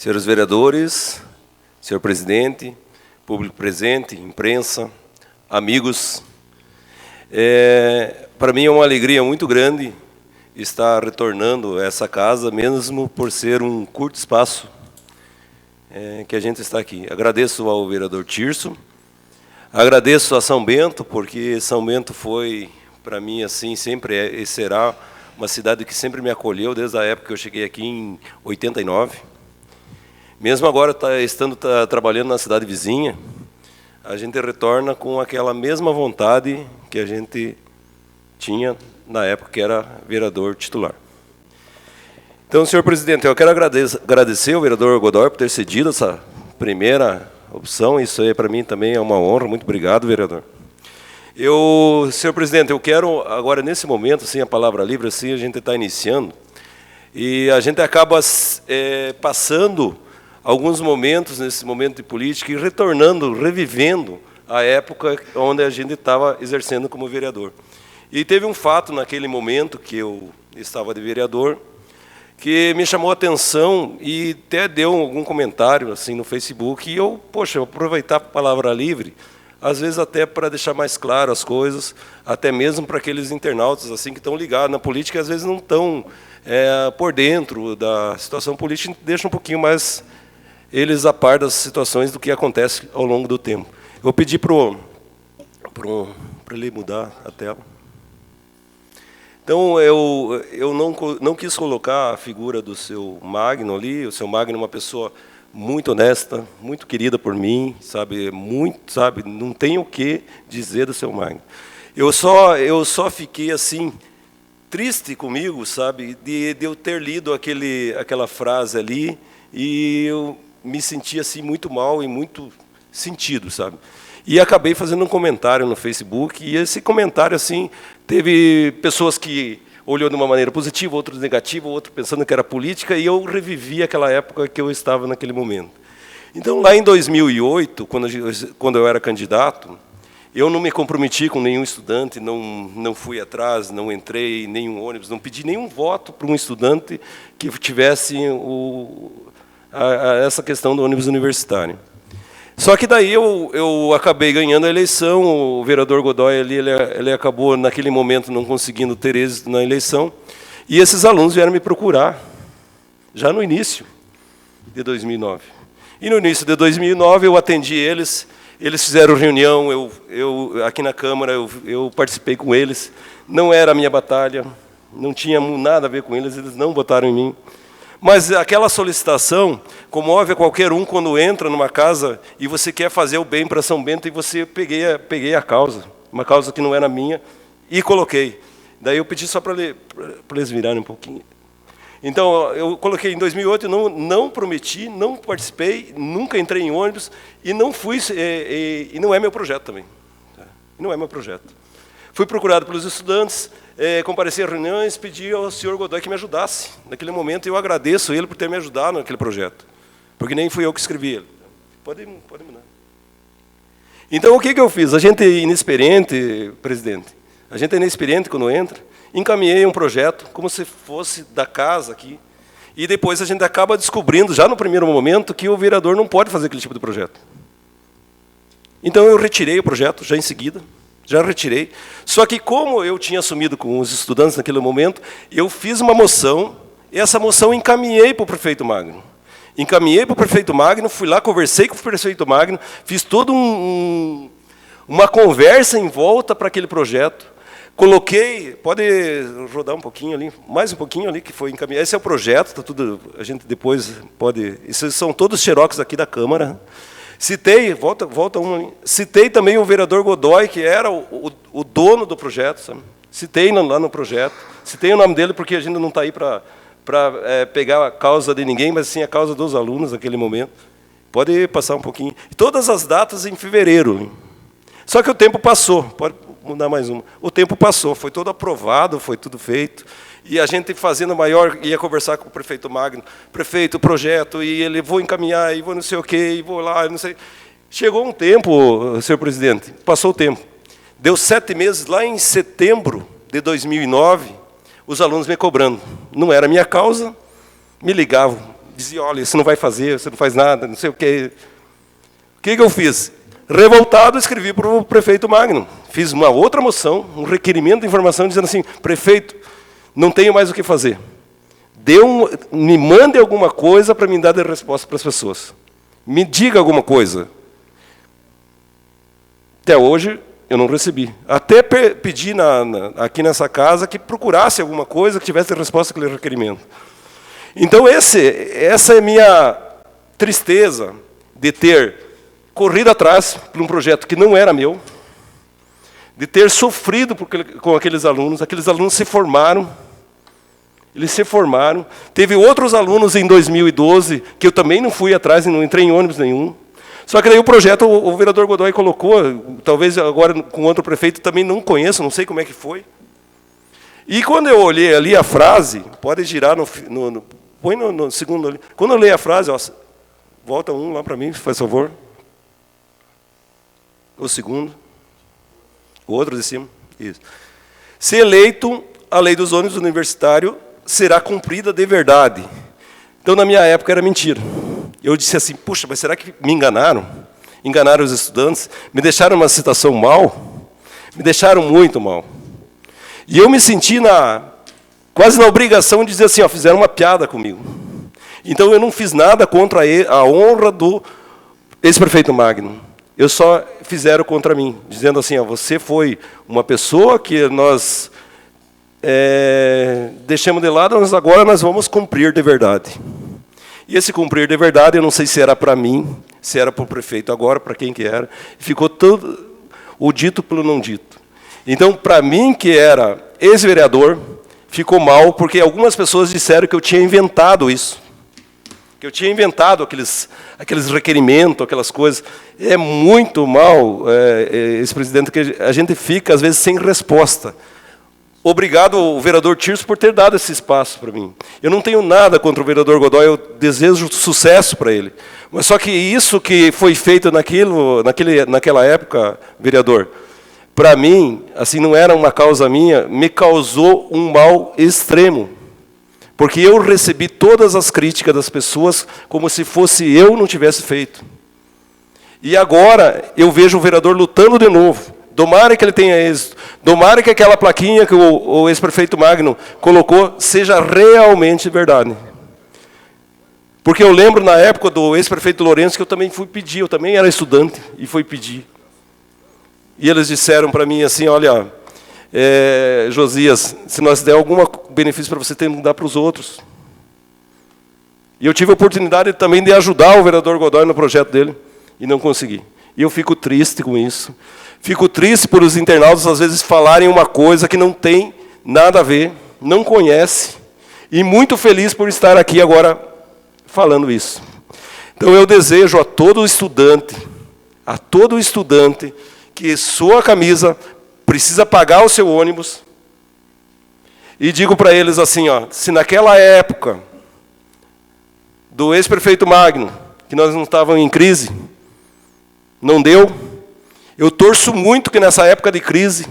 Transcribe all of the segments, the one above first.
Senhores vereadores, senhor presidente, público presente, imprensa, amigos, para mim é uma alegria muito grande estar retornando a essa casa, mesmo por ser um curto espaço que a gente está aqui. Agradeço ao vereador Tirso, agradeço a São Bento, porque São Bento foi, para mim, assim, sempre e será uma cidade que sempre me acolheu, desde a época que eu cheguei aqui em 89. Mesmo agora, estando trabalhando na cidade vizinha, a gente retorna com aquela mesma vontade que a gente tinha na época que era vereador titular. Então, senhor presidente, eu quero agradecer ao vereador Godoy por ter cedido essa primeira opção. Isso aí, para mim, também é uma honra. Muito obrigado, vereador. Senhor presidente, eu quero, agora, nesse momento, assim, a palavra livre, assim, a gente está iniciando, e a gente acaba passando alguns momentos, nesse momento de política, e retornando, revivendo a época onde a gente estava exercendo como vereador. E teve um fato naquele momento que eu estava de vereador, que me chamou a atenção e até deu algum comentário assim no Facebook, e eu, poxa, aproveitar a palavra livre, às vezes até para deixar mais claro as coisas, até mesmo para aqueles internautas assim que estão ligados na política, e às vezes não estão por dentro da situação política, deixa um pouquinho mais eles a par das situações do que acontece ao longo do tempo. Eu vou pedir para ele mudar a tela. Então, eu não quis colocar a figura do seu Magno ali. O seu Magno é uma pessoa muito honesta, muito querida por mim, sabe, não tenho o que dizer do seu Magno. Eu só fiquei assim triste comigo, sabe, de eu ter lido aquela frase ali, e eu me senti assim muito mal e muito sentido, sabe? E acabei fazendo um comentário no Facebook, e esse comentário, assim, teve pessoas que olhou de uma maneira positiva, outros negativa, outro pensando que era política, e eu revivi aquela época que eu estava naquele momento. Então, lá em 2008, quando eu era candidato, eu não me comprometi com nenhum estudante, não fui atrás, não entrei em nenhum ônibus, não pedi nenhum voto para um estudante que tivesse essa questão do ônibus universitário. Só que daí eu acabei ganhando a eleição, o vereador Godoy ali, ele acabou, naquele momento, não conseguindo ter êxito na eleição, e esses alunos vieram me procurar, já no início de 2009. E no início de 2009 eu atendi eles fizeram reunião, eu aqui na Câmara, eu participei com eles, não era a minha batalha, não tinha nada a ver com eles não votaram em mim. Mas aquela solicitação comove a qualquer um quando entra numa casa e você quer fazer o bem para São Bento, e você peguei a causa, uma causa que não era minha, e coloquei. Daí eu pedi só para eles virarem um pouquinho. Então, eu coloquei em 2008, não prometi, não participei, nunca entrei em ônibus, e não fui, e não é meu projeto também. Não é meu projeto. Fui procurado pelos estudantes, compareci a reuniões, pedi ao senhor Godoy que me ajudasse. Naquele momento, eu agradeço ele por ter me ajudado naquele projeto, porque nem fui eu que escrevi ele. Pode mudar. Então, o que eu fiz? A gente é inexperiente, presidente, a gente é inexperiente quando entra, encaminhei um projeto como se fosse da casa aqui, e depois a gente acaba descobrindo, já no primeiro momento, que o vereador não pode fazer aquele tipo de projeto. Então, eu retirei o projeto, já em seguida, já retirei. Só que, como eu tinha assumido com os estudantes naquele momento, eu fiz uma moção, e essa moção encaminhei para o prefeito Magno. Encaminhei para o prefeito Magno, fui lá, conversei com o prefeito Magno, fiz toda uma conversa em volta para aquele projeto. Coloquei, pode rodar um pouquinho ali, mais um pouquinho ali, que foi encaminhado. Esse é o projeto, tá tudo, a gente depois pode... Esses são todos xerox aqui da Câmara. Citei, volta um ali. Citei também o vereador Godoy, que era o dono do projeto, sabe? Citei lá no projeto, citei o nome dele, porque a gente não está aí para pegar a causa de ninguém, mas sim a causa dos alunos naquele momento. Pode passar um pouquinho. E todas as datas em fevereiro. Só que o tempo passou, pode mudar mais uma. O tempo passou, foi todo aprovado, foi tudo feito. E a gente fazendo maior, ia conversar com o prefeito Magno, prefeito, projeto, e ele, vou encaminhar, e vou não sei o quê, e vou lá, não sei. Chegou um tempo, senhor presidente, passou o tempo. Deu 7 meses, lá em setembro de 2009, os alunos me cobrando. Não era minha causa, me ligavam, dizia, olha, você não vai fazer, você não faz nada, não sei o quê. O que eu fiz? Revoltado, escrevi para o prefeito Magno. Fiz uma outra moção, um requerimento de informação, dizendo assim, prefeito, não tenho mais o que fazer. Me mande alguma coisa para me dar de resposta para as pessoas. Me diga alguma coisa. Até hoje, eu não recebi. Até pedi aqui nessa casa que procurasse alguma coisa que tivesse resposta àquele requerimento. Então, essa é a minha tristeza de ter corrido atrás por um projeto que não era meu, de ter sofrido com aqueles alunos se formaram, eles se formaram. Teve outros alunos em 2012, que eu também não fui atrás, não entrei em ônibus nenhum. Só que daí o projeto, o vereador Godoy colocou, talvez agora com outro prefeito, também não conheço, não sei como é que foi. E quando eu olhei ali a frase, pode girar põe no segundo ali. Quando eu leio a frase, ó, volta um lá para mim, faz favor. O segundo. O outro de cima. Isso. Se eleito, a lei dos ônibus universitários será cumprida de verdade. Então, na minha época, era mentira. Eu disse assim, puxa, mas será que me enganaram? Enganaram os estudantes? Me deixaram uma situação mal? Me deixaram muito mal. E eu me senti quase na obrigação de dizer assim, ó, fizeram uma piada comigo. Então, eu não fiz nada contra a honra do ex-prefeito Magno. Eu só fizeram contra mim, dizendo assim, ó, você foi uma pessoa que nós deixamos de lado, mas agora nós vamos cumprir de verdade. E esse cumprir de verdade, eu não sei se era para mim, se era para o prefeito agora, para quem que era. Ficou todo o dito pelo não dito. Então, para mim, que era ex-vereador, ficou mal, porque algumas pessoas disseram que eu tinha inventado isso. Que eu tinha inventado aqueles requerimentos, aquelas coisas. É muito mal, esse presidente, que a gente fica, às vezes, sem resposta. Obrigado ao vereador Tirso por ter dado esse espaço para mim. Eu não tenho nada contra o vereador Godoy, eu desejo sucesso para ele. Mas só que isso que foi feito naquela época, vereador, para mim, assim, não era uma causa minha, me causou um mal extremo. Porque eu recebi todas as críticas das pessoas como se fosse eu não tivesse feito. E agora eu vejo o vereador lutando de novo. Tomara que ele tenha êxito. Tomara que aquela plaquinha que o ex-prefeito Magno colocou seja realmente verdade. Porque eu lembro na época do ex-prefeito Lourenço que eu também fui pedir, eu também era estudante e fui pedir. E eles disseram para mim assim, olha, Josias, se nós der algum benefício para você, tem que dar para os outros. E eu tive a oportunidade também de ajudar o vereador Godoy no projeto dele, e não consegui. E eu fico triste com isso. Fico triste por os internautas, às vezes, falarem uma coisa que não tem nada a ver, não conhece, e muito feliz por estar aqui agora falando isso. Então, eu desejo a todo estudante, que sua camisa precisa pagar o seu ônibus, e digo para eles assim, ó, se naquela época do ex-prefeito Magno, que nós não estávamos em crise, não deu, eu torço muito que nessa época de crise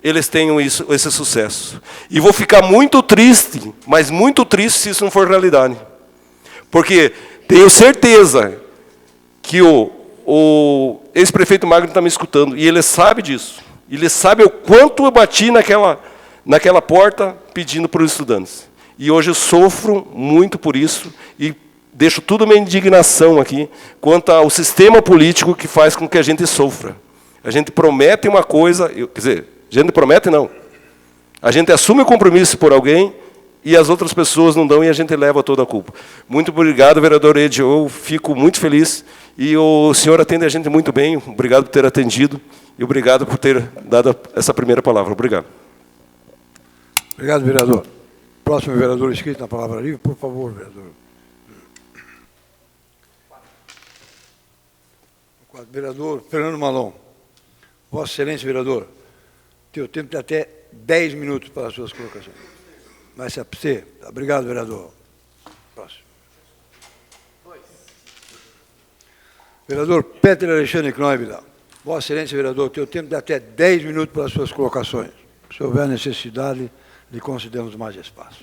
eles tenham esse sucesso. E vou ficar muito triste, mas muito triste se isso não for realidade. Porque tenho certeza que o ex-prefeito Magno está me escutando, e ele sabe disso. Ele sabe o quanto eu bati naquela porta pedindo para os estudantes. E hoje eu sofro muito por isso, e deixo tudo a minha indignação aqui quanto ao sistema político que faz com que a gente sofra. A gente promete uma coisa, quer dizer, a gente promete não. A gente assume o compromisso por alguém e as outras pessoas não dão e a gente leva toda a culpa. Muito obrigado, vereador Ed, eu fico muito feliz e o senhor atende a gente muito bem. Obrigado por ter atendido e obrigado por ter dado essa primeira palavra. Obrigado. Obrigado, vereador. Próximo vereador inscrito na palavra livre, por favor, vereador. Vereador Fernando Malon. Vossa Excelência, vereador, teu tempo tem até 10 minutos para as suas colocações. Mas é para você. Obrigado, vereador. Próximo. Vereador Peter Alexandre Knoibler. Vossa Excelência, vereador, teu tempo tem até 10 minutos para as suas colocações. Se houver necessidade, lhe concedemos mais espaço.